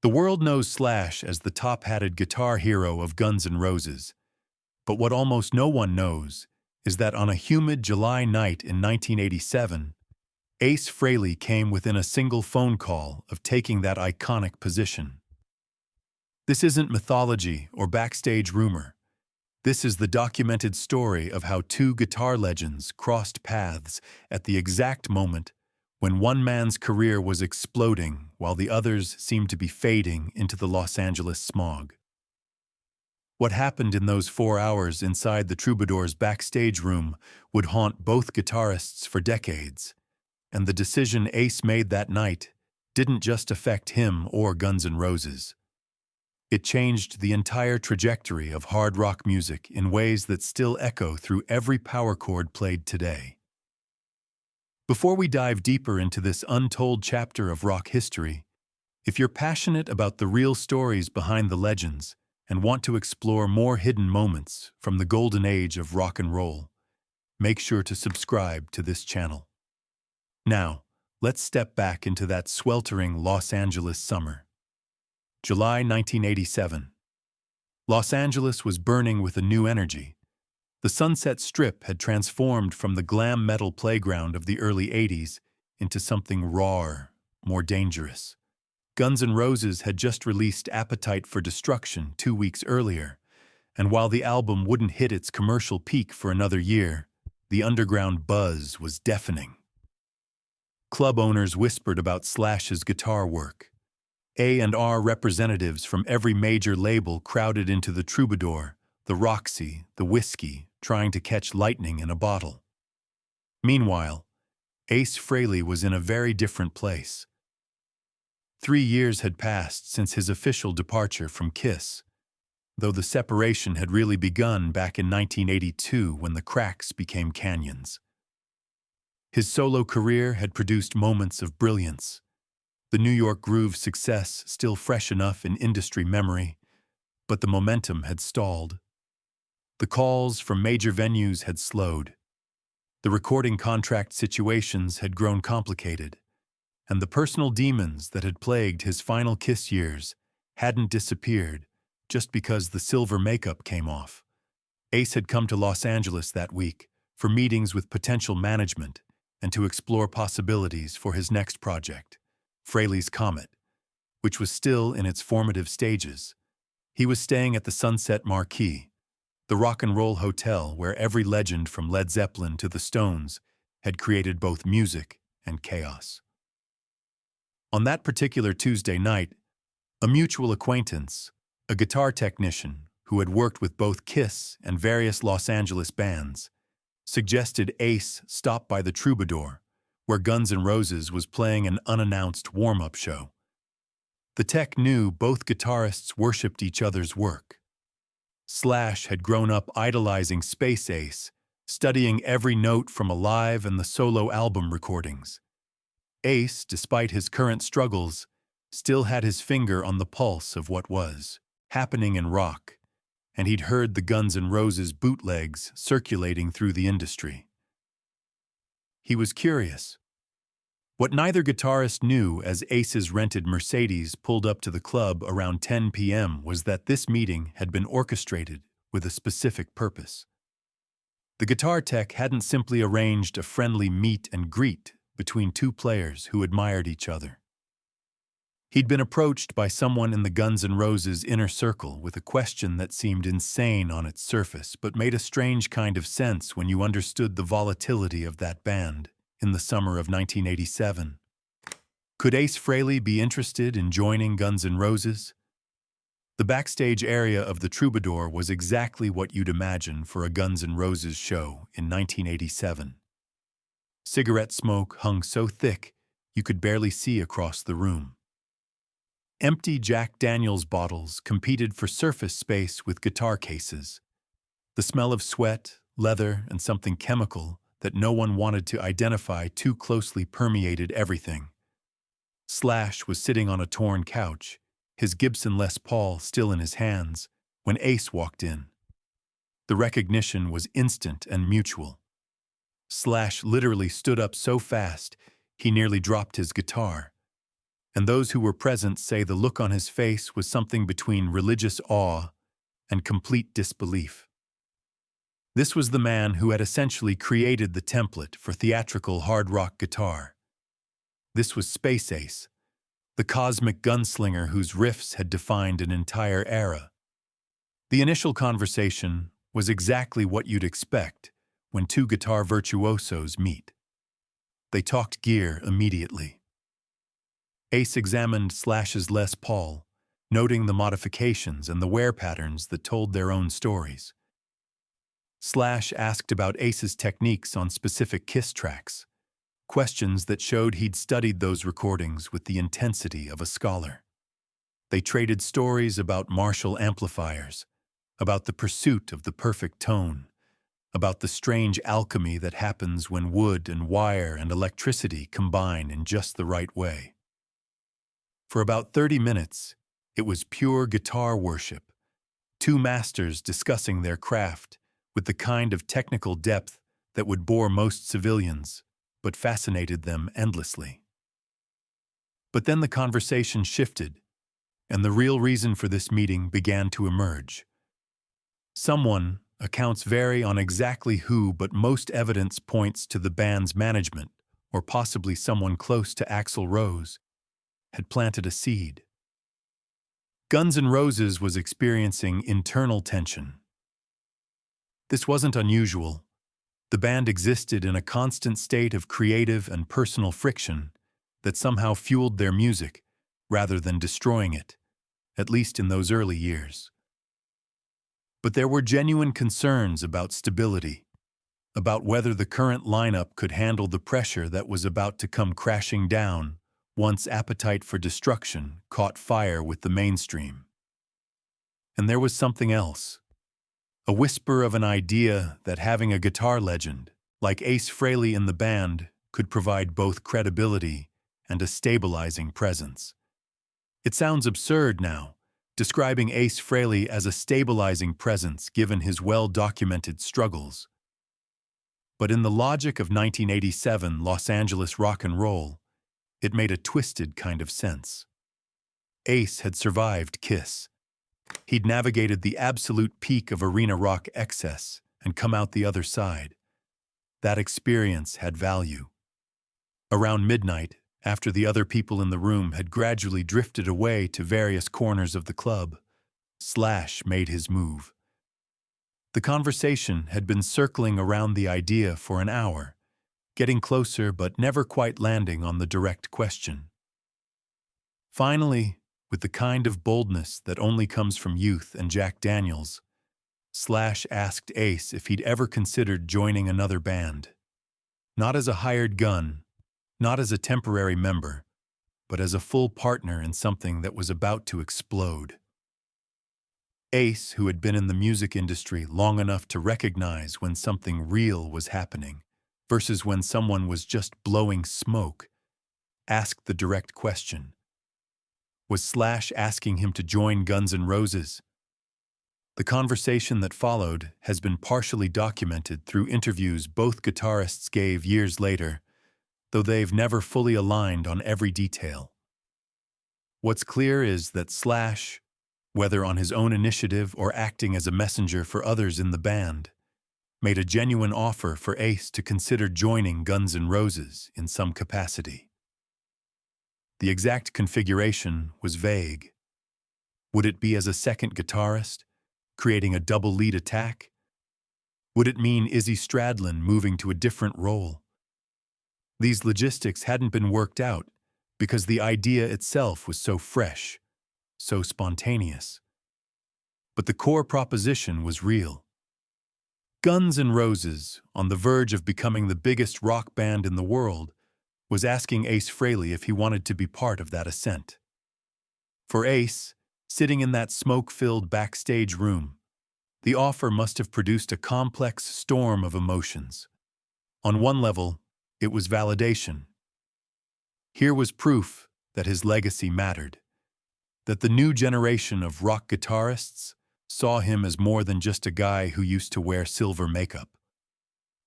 The world knows Slash as the top-hatted guitar hero of Guns N' Roses, but what almost no one knows is that on a humid July night in 1987, Ace Frehley came within a single phone call of taking that iconic position. This isn't mythology or backstage rumor. This is the documented story of how two guitar legends crossed paths at the exact moment when one man's career was exploding while the other's seemed to be fading into the Los Angeles smog. What happened in those 4 hours inside the Troubadour's backstage room would haunt both guitarists for decades, and the decision Ace made that night didn't just affect him or Guns N' Roses. It changed the entire trajectory of hard rock music in ways that still echo through every power chord played today. Before we dive deeper into this untold chapter of rock history, if you're passionate about the real stories behind the legends and want to explore more hidden moments from the golden age of rock and roll, make sure to subscribe to this channel. Now, let's step back into that sweltering Los Angeles summer. July 1987. Los Angeles was burning with a new energy. The Sunset Strip had transformed from the glam metal playground of the early 80s into something rawer, more dangerous. Guns N' Roses had just released Appetite for Destruction 2 weeks earlier, and while the album wouldn't hit its commercial peak for another year, the underground buzz was deafening. Club owners whispered about Slash's guitar work. A&R representatives from every major label crowded into the Troubadour, the Roxy, the Whiskey, trying to catch lightning in a bottle. Meanwhile, Ace Frehley was in a very different place. 3 years had passed since his official departure from Kiss, though the separation had really begun back in 1982 when the cracks became canyons. His solo career had produced moments of brilliance, the New York Groove's success still fresh enough in industry memory, but the momentum had stalled. The calls from major venues had slowed. The recording contract situations had grown complicated, and the personal demons that had plagued his final Kiss years hadn't disappeared just because the silver makeup came off. Ace had come to Los Angeles that week for meetings with potential management and to explore possibilities for his next project, Frehley's Comet, which was still in its formative stages. He was staying at the Sunset Marquis, the rock and roll hotel where every legend from Led Zeppelin to the Stones had created both music and chaos. On that particular Tuesday night, a mutual acquaintance, a guitar technician who had worked with both Kiss and various Los Angeles bands, suggested Ace stop by the Troubadour, where Guns N' Roses was playing an unannounced warm-up show. The tech knew both guitarists worshipped each other's work. Slash had grown up idolizing Space Ace, studying every note from Alive and the solo album recordings. Ace, despite his current struggles, still had his finger on the pulse of what was happening in rock, and he'd heard the Guns N' Roses bootlegs circulating through the industry. He was curious. What neither guitarist knew as Ace's rented Mercedes pulled up to the club around 10 p.m. was that this meeting had been orchestrated with a specific purpose. The guitar tech hadn't simply arranged a friendly meet and greet between two players who admired each other. He'd been approached by someone in the Guns N' Roses inner circle with a question that seemed insane on its surface but made a strange kind of sense when you understood the volatility of that band in the summer of 1987. Could Ace Frehley be interested in joining Guns N' Roses? The backstage area of the Troubadour was exactly what you'd imagine for a Guns N' Roses show in 1987. Cigarette smoke hung so thick you could barely see across the room. Empty Jack Daniels bottles competed for surface space with guitar cases. The smell of sweat, leather, and something chemical that no one wanted to identify too closely permeated everything. Slash was sitting on a torn couch, his Gibson Les Paul still in his hands, when Ace walked in. The recognition was instant and mutual. Slash literally stood up so fast he nearly dropped his guitar. and those who were present say the look on his face was something between religious awe and complete disbelief. This was the man who had essentially created the template for theatrical hard rock guitar. This was Space Ace, the cosmic gunslinger whose riffs had defined an entire era. The initial conversation was exactly what you'd expect when two guitar virtuosos meet. They talked gear immediately. Ace examined Slash's Les Paul, noting the modifications and the wear patterns that told their own stories. Slash asked about Ace's techniques on specific Kiss tracks, questions that showed he'd studied those recordings with the intensity of a scholar. They traded stories about Marshall amplifiers, about the pursuit of the perfect tone, about the strange alchemy that happens when wood and wire and electricity combine in just the right way. For about 30 minutes, it was pure guitar worship, two masters discussing their craft with the kind of technical depth that would bore most civilians, but fascinated them endlessly. But then the conversation shifted, and the real reason for this meeting began to emerge. Someone, accounts vary on exactly who, but most evidence points to the band's management, or possibly someone close to Axl Rose, had planted a seed. Guns N' Roses was experiencing internal tension. This wasn't unusual. The band existed in a constant state of creative and personal friction that somehow fueled their music rather than destroying it, at least in those early years. But there were genuine concerns about stability, about whether the current lineup could handle the pressure that was about to come crashing down once appetite for destruction caught fire with the mainstream. And there was something else. A whisper of an idea that having a guitar legend, like Ace Frehley in the band, could provide both credibility and a stabilizing presence. It sounds absurd now, describing Ace Frehley as a stabilizing presence given his well-documented struggles. But in the logic of 1987 Los Angeles rock and roll, it made a twisted kind of sense. Ace had survived Kiss. He'd navigated the absolute peak of arena rock excess and come out the other side. That experience had value. Around midnight, after the other people in the room had gradually drifted away to various corners of the club, Slash made his move. The conversation had been circling around the idea for an hour, getting closer but never quite landing on the direct question. Finally, with the kind of boldness that only comes from youth and Jack Daniels, Slash asked Ace if he'd ever considered joining another band. Not as a hired gun, not as a temporary member, but as a full partner in something that was about to explode. Ace, who had been in the music industry long enough to recognize when something real was happening versus when someone was just blowing smoke, asked the direct question. Was Slash asking him to join Guns N' Roses? The conversation that followed has been partially documented through interviews both guitarists gave years later, though they've never fully aligned on every detail. What's clear is that Slash, whether on his own initiative or acting as a messenger for others in the band, made a genuine offer for Ace to consider joining Guns N' Roses in some capacity. The exact configuration was vague. Would it be as a second guitarist, creating a double lead attack? Would it mean Izzy Stradlin moving to a different role? These logistics hadn't been worked out because the idea itself was so fresh, so spontaneous. But the core proposition was real. Guns N' Roses, on the verge of becoming the biggest rock band in the world, was asking Ace Frehley if he wanted to be part of that ascent. For Ace, sitting in that smoke-filled backstage room, the offer must have produced a complex storm of emotions. On one level, it was validation. Here was proof that his legacy mattered, that the new generation of rock guitarists saw him as more than just a guy who used to wear silver makeup.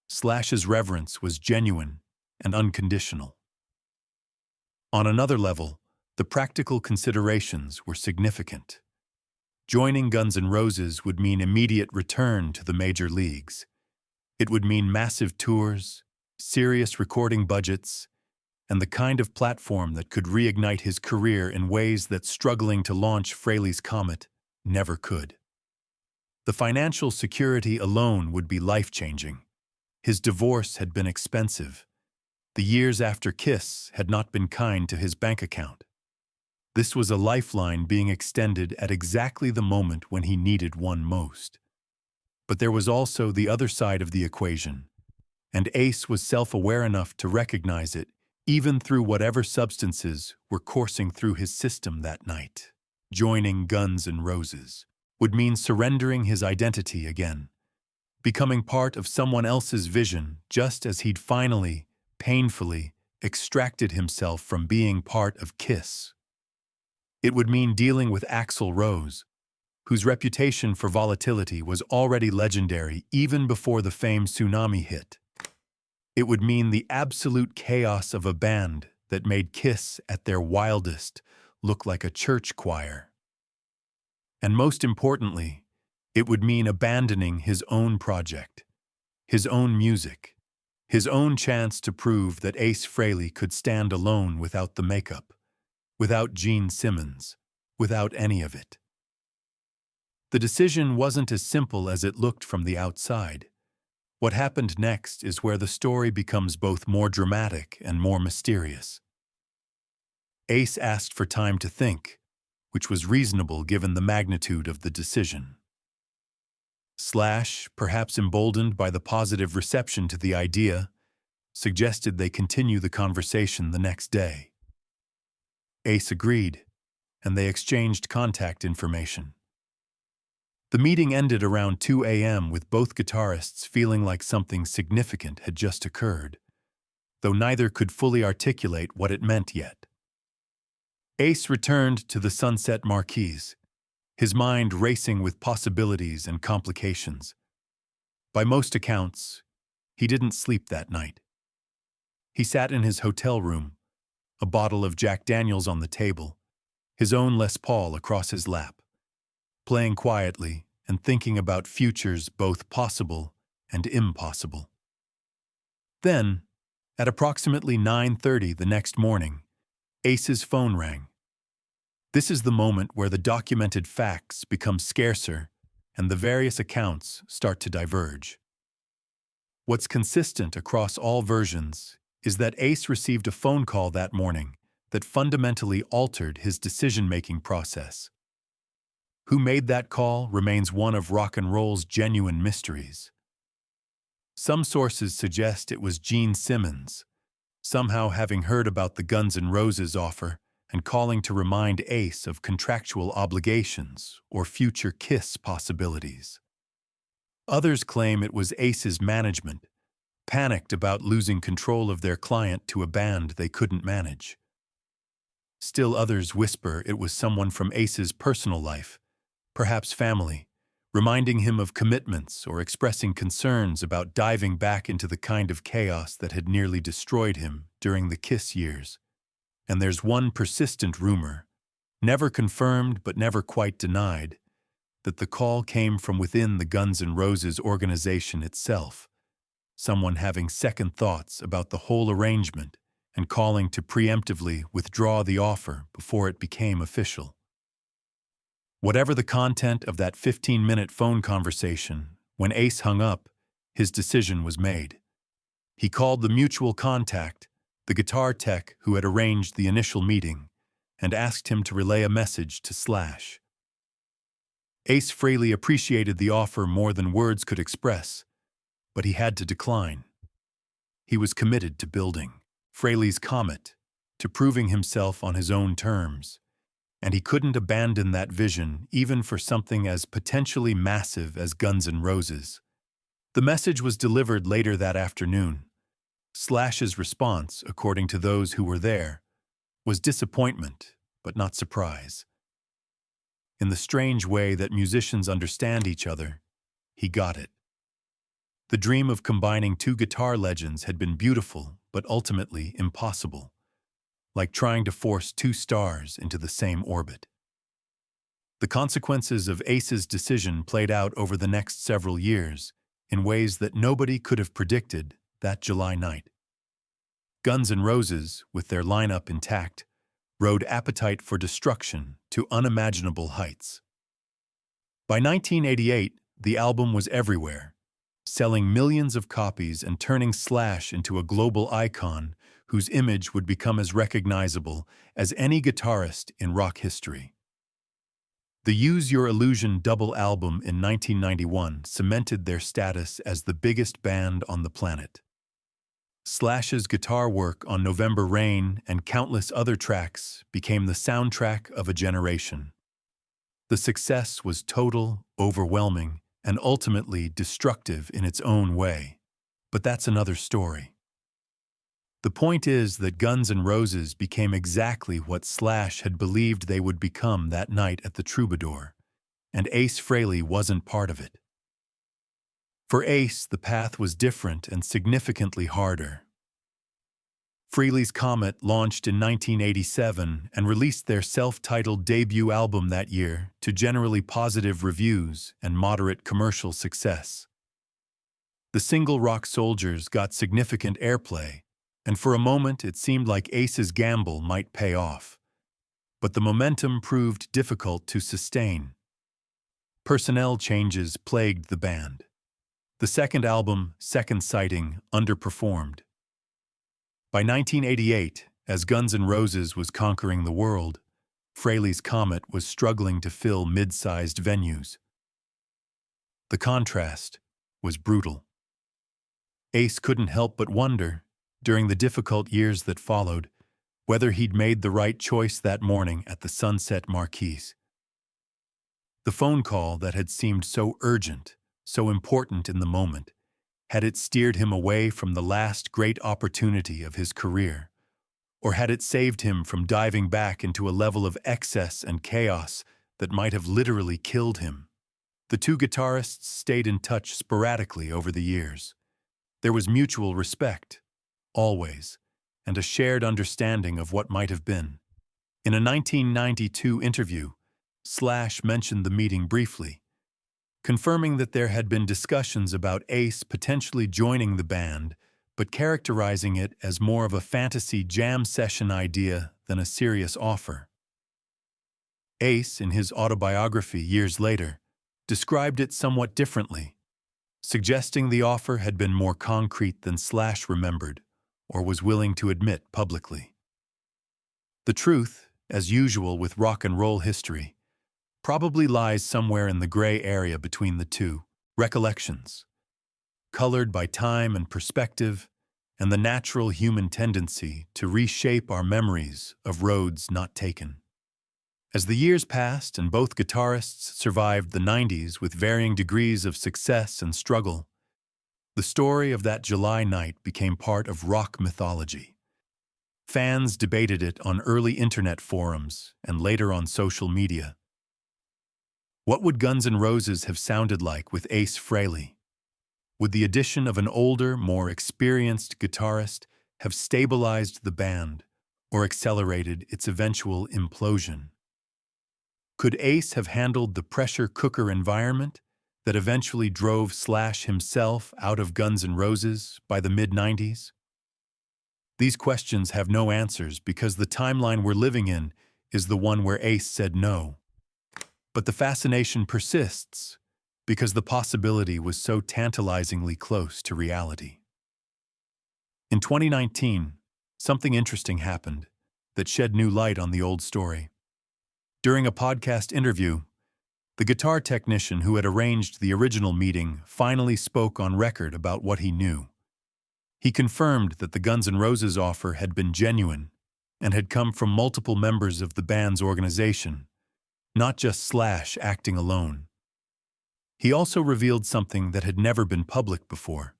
Slash's reverence was genuine and unconditional. On another level, The practical considerations were significant. Joining Guns N' Roses would mean immediate return to the major leagues. It would mean massive tours, serious recording budgets, and the kind of platform that could reignite his career in ways that struggling to launch Frehley's Comet never could. The financial security alone would be life-changing. His divorce had been expensive. The years after Kiss had not been kind to his bank account. This was a lifeline being extended at exactly the moment when he needed one most. But there was also the other side of the equation, and Ace was self-aware enough to recognize it, even through whatever substances were coursing through his system that night. Joining Guns N' Roses would mean surrendering his identity again, becoming part of someone else's vision just as he'd finally, painfully, extracted himself from being part of Kiss. It would mean dealing with Axl Rose, whose reputation for volatility was already legendary even before the fame tsunami hit. It would mean the absolute chaos of a band that made Kiss at their wildest look like a church choir. And most importantly, it would mean abandoning his own project, his own music, his own chance to prove that Ace Frehley could stand alone without the makeup, without Gene Simmons, without any of it. The decision wasn't as simple as it looked from the outside. What happened next is where the story becomes both more dramatic and more mysterious. Ace asked for time to think, which was reasonable given the magnitude of the decision. Slash, perhaps emboldened by the positive reception to the idea, suggested they continue the conversation the next day. Ace agreed, and they exchanged contact information. The meeting ended around 2 a.m. with both guitarists feeling like something significant had just occurred, though neither could fully articulate what it meant yet. Ace returned to the Sunset Marquise, his mind racing with possibilities and complications. By most accounts, he didn't sleep that night. He sat in his hotel room, a bottle of Jack Daniels on the table, his own Les Paul across his lap, playing quietly and thinking about futures both possible and impossible. Then, at approximately 9:30 the next morning, Ace's phone rang. This is the moment where the documented facts become scarcer and the various accounts start to diverge. What's consistent across all versions is that Ace received a phone call that morning that fundamentally altered his decision-making process. Who made that call remains one of rock and roll's genuine mysteries. Some sources suggest it was Gene Simmons, somehow having heard about the Guns N' Roses offer and calling to remind Ace of contractual obligations or future Kiss possibilities. Others claim it was Ace's management, panicked about losing control of their client to a band they couldn't manage. Still others whisper it was someone from Ace's personal life, perhaps family, reminding him of commitments or expressing concerns about diving back into the kind of chaos that had nearly destroyed him during the Kiss years. And there's one persistent rumor, never confirmed but never quite denied, that the call came from within the Guns N' Roses organization itself, someone having second thoughts about the whole arrangement and calling to preemptively withdraw the offer before it became official. Whatever the content of that 15-minute phone conversation, when Ace hung up, his decision was made. He called the mutual contact, the guitar tech who had arranged the initial meeting, and asked him to relay a message to Slash. Ace Frehley appreciated the offer more than words could express, but he had to decline. He was committed to building Frehley's Comet, to proving himself on his own terms, and he couldn't abandon that vision even for something as potentially massive as Guns N' Roses. The message was delivered later that afternoon. Slash's response, according to those who were there, was disappointment, but not surprise. In the strange way that musicians understand each other, he got it. The dream of combining two guitar legends had been beautiful, but ultimately impossible. like trying to force two stars into the same orbit. The consequences of Ace's decision played out over the next several years in ways that nobody could have predicted that July night. Guns N' Roses, with their lineup intact, rode Appetite for Destruction to unimaginable heights. By 1988, the album was everywhere, selling millions of copies and turning Slash into a global icon whose image would become as recognizable as any guitarist in rock history. The Use Your Illusion double album in 1991 cemented their status as the biggest band on the planet. Slash's guitar work on November Rain and countless other tracks became the soundtrack of a generation. The success was total, overwhelming, and ultimately destructive in its own way. But that's another story. The point is that Guns N' Roses became exactly what Slash had believed they would become that night at the Troubadour, and Ace Frehley wasn't part of it. For Ace, the path was different and significantly harder. Frehley's Comet launched in 1987 and released their self-titled debut album that year to generally positive reviews and moderate commercial success. The single Rock Soldiers got significant airplay, and for a moment it seemed like Ace's gamble might pay off. But the momentum proved difficult to sustain. Personnel changes plagued the band. The second album, Second Sighting, underperformed. By 1988, as Guns N' Roses was conquering the world, Frehley's Comet was struggling to fill mid-sized venues. The contrast was brutal. Ace couldn't help but wonder, during the difficult years that followed, whether he'd made the right choice that morning at the Sunset Marquise. The phone call that had seemed so urgent, so important in the moment, had it steered him away from the last great opportunity of his career, or had it saved him from diving back into a level of excess and chaos that might have literally killed him? The two guitarists stayed in touch sporadically over the years. There was mutual respect, always, and a shared understanding of what might have been. In a 1992 interview, Slash mentioned the meeting briefly, confirming that there had been discussions about Ace potentially joining the band, but characterizing it as more of a fantasy jam session idea than a serious offer. Ace, in his autobiography years later, described it somewhat differently, suggesting the offer had been more concrete than Slash remembered or was willing to admit publicly. The truth, as usual with rock and roll history, probably lies somewhere in the gray area between the two, recollections, colored by time and perspective, and the natural human tendency to reshape our memories of roads not taken. As the years passed and both guitarists survived the 90s with varying degrees of success and struggle, the story of that July night became part of rock mythology. Fans debated it on early internet forums and later on social media. What would Guns N' Roses have sounded like with Ace Frehley? Would the addition of an older, more experienced guitarist have stabilized the band or accelerated its eventual implosion? Could Ace have handled the pressure cooker environment that eventually drove Slash himself out of Guns N' Roses by the mid-90s? These questions have no answers because the timeline we're living in is the one where Ace said no. But the fascination persists because the possibility was so tantalizingly close to reality. In 2019, something interesting happened that shed new light on the old story. During a podcast interview, the guitar technician who had arranged the original meeting finally spoke on record about what he knew. He confirmed that the Guns N' Roses offer had been genuine and had come from multiple members of the band's organization, not just Slash acting alone. He also revealed something that had never been public before.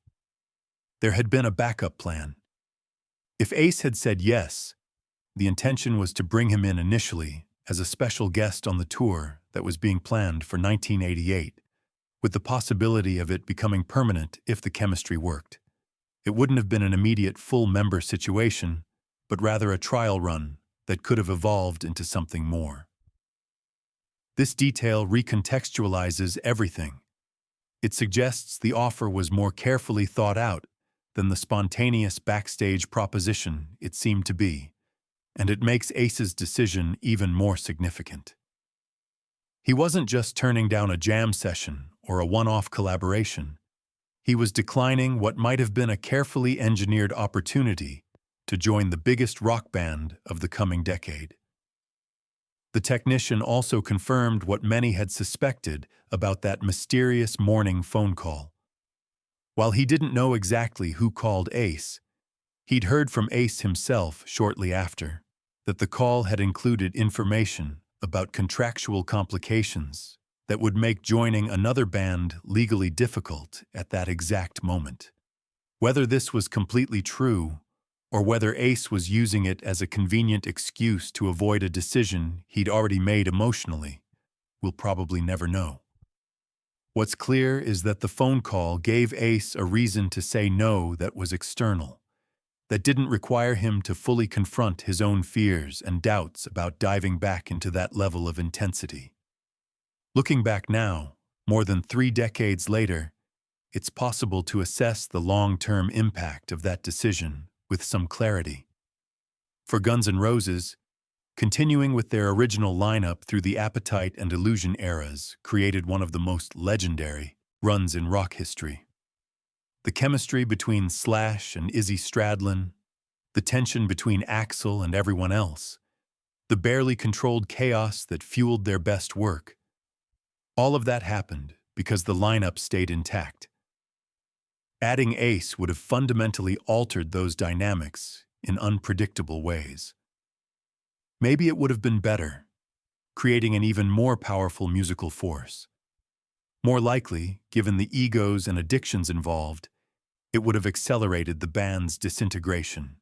There had been a backup plan. If Ace had said yes, the intention was to bring him in initially as a special guest on the tour that was being planned for 1988, with the possibility of it becoming permanent if the chemistry worked. It wouldn't have been an immediate full-member situation, but rather a trial run that could have evolved into something more. This detail recontextualizes everything. It suggests the offer was more carefully thought out than the spontaneous backstage proposition it seemed to be, and it makes Ace's decision even more significant. He wasn't just turning down a jam session or a one-off collaboration. He was declining what might have been a carefully engineered opportunity to join the biggest rock band of the coming decade. The technician also confirmed what many had suspected about that mysterious morning phone call. While he didn't know exactly who called Ace, he'd heard from Ace himself shortly after that the call had included information about contractual complications that would make joining another band legally difficult at that exact moment. Whether this was completely true, or whether Ace was using it as a convenient excuse to avoid a decision he'd already made emotionally, we'll probably never know. What's clear is that the phone call gave Ace a reason to say no that was external, that didn't require him to fully confront his own fears and doubts about diving back into that level of intensity. Looking back now, more than 3 decades later, it's possible to assess the long-term impact of that decision with some clarity. For Guns N' Roses, continuing with their original lineup through the Appetite and Illusion eras created one of the most legendary runs in rock history. The chemistry between Slash and Izzy Stradlin, the tension between Axl and everyone else, the barely controlled chaos that fueled their best work, all of that happened because the lineup stayed intact. Adding Ace would have fundamentally altered those dynamics in unpredictable ways. Maybe it would have been better, creating an even more powerful musical force. More likely, given the egos and addictions involved, it would have accelerated the band's disintegration.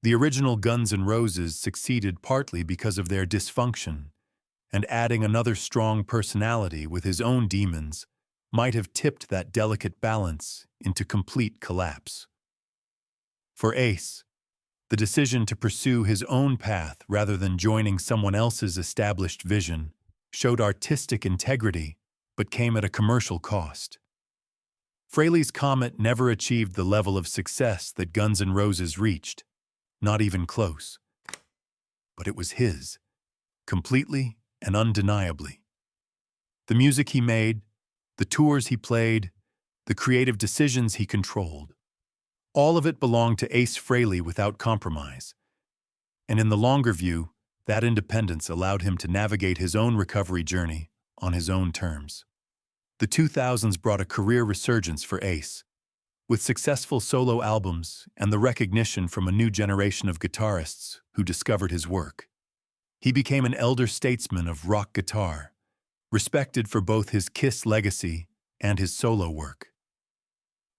The original Guns N' Roses succeeded partly because of their dysfunction, and adding another strong personality with his own demons might have tipped that delicate balance into complete collapse. For Ace, the decision to pursue his own path rather than joining someone else's established vision showed artistic integrity but came at a commercial cost. Frehley's Comet never achieved the level of success that Guns N' Roses reached, not even close. But it was his, completely and undeniably. The music he made, the tours he played, the creative decisions he controlled, all of it belonged to Ace Frehley without compromise. And in the longer view, that independence allowed him to navigate his own recovery journey on his own terms. The 2000s brought a career resurgence for Ace, with successful solo albums and the recognition from a new generation of guitarists who discovered his work. He became an elder statesman of rock guitar, respected for both his Kiss legacy and his solo work.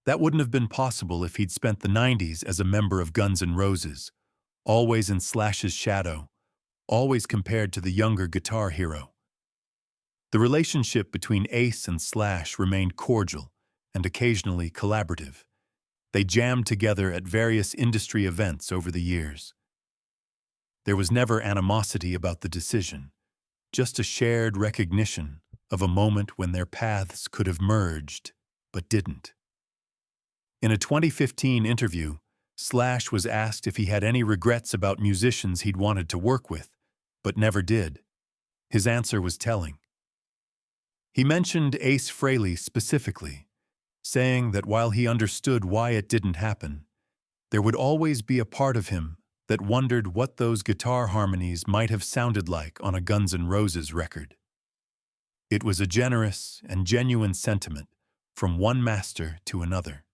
That wouldn't have been possible if he'd spent the 90s as a member of Guns N' Roses, always in Slash's shadow, always compared to the younger guitar hero. The relationship between Ace and Slash remained cordial and occasionally collaborative. They jammed together at various industry events over the years. There was never animosity about the decision, just a shared recognition of a moment when their paths could have merged, but didn't. In a 2015 interview, Slash was asked if he had any regrets about musicians he'd wanted to work with, but never did. His answer was telling. He mentioned Ace Frehley specifically, saying that while he understood why it didn't happen, there would always be a part of him that wondered what those guitar harmonies might have sounded like on a Guns N' Roses record. It was a generous and genuine sentiment from one master to another.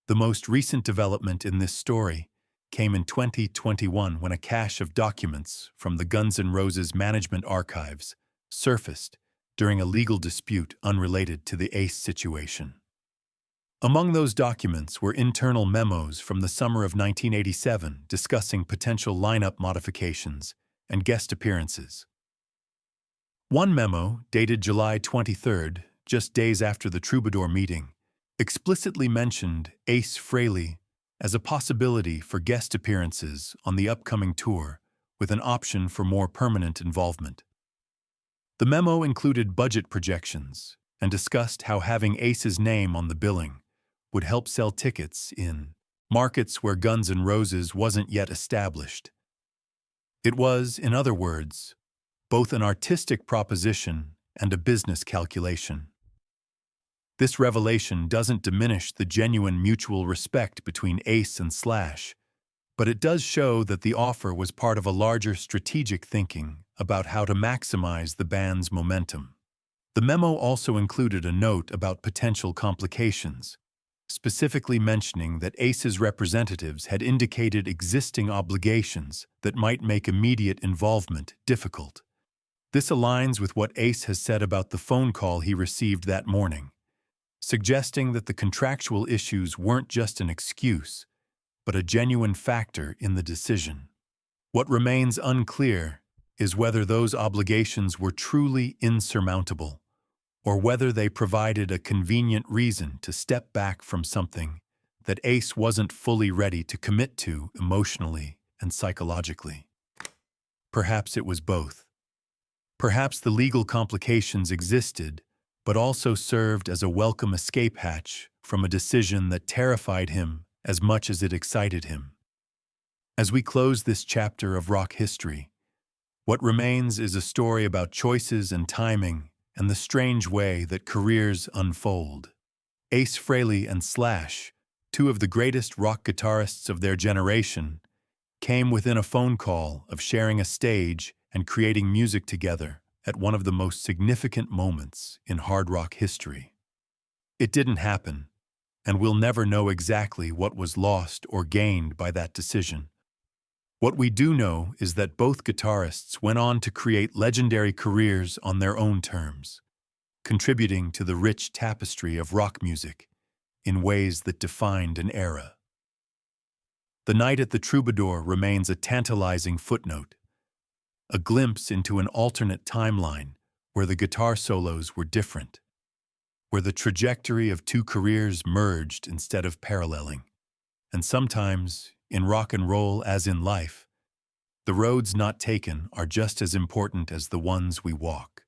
The most recent development in this story came in 2021 when a cache of documents from the Guns N' Roses management archives surfaced during a legal dispute unrelated to the Ace situation. Among those documents were internal memos from the summer of 1987 discussing potential lineup modifications and guest appearances. One memo, dated July 23rd, just days after the Troubadour meeting, explicitly mentioned Ace Frehley as a possibility for guest appearances on the upcoming tour with an option for more permanent involvement. The memo included budget projections and discussed how having Ace's name on the billing would help sell tickets in markets where Guns N' Roses wasn't yet established. It was, in other words, both an artistic proposition and a business calculation. This revelation doesn't diminish the genuine mutual respect between Ace and Slash, but it does show that the offer was part of a larger strategic thinking about how to maximize the band's momentum. The memo also included a note about potential complications, specifically mentioning that Ace's representatives had indicated existing obligations that might make immediate involvement difficult. This aligns with what Ace has said about the phone call he received that morning, suggesting that the contractual issues weren't just an excuse, but a genuine factor in the decision. What remains unclear is whether those obligations were truly insurmountable, or whether they provided a convenient reason to step back from something that Ace wasn't fully ready to commit to emotionally and psychologically. Perhaps it was both. Perhaps the legal complications existed, but also served as a welcome escape hatch from a decision that terrified him as much as it excited him. As we close this chapter of rock history, what remains is a story about choices and timing and the strange way that careers unfold. Ace Frehley and Slash, two of the greatest rock guitarists of their generation, came within a phone call of sharing a stage and creating music together at one of the most significant moments in hard rock history. It didn't happen, and we'll never know exactly what was lost or gained by that decision. What we do know is that both guitarists went on to create legendary careers on their own terms, contributing to the rich tapestry of rock music in ways that defined an era. The night at the Troubadour remains a tantalizing footnote, a glimpse into an alternate timeline where the guitar solos were different, where the trajectory of two careers merged instead of paralleling. And sometimes, in rock and roll as in life, the roads not taken are just as important as the ones we walk.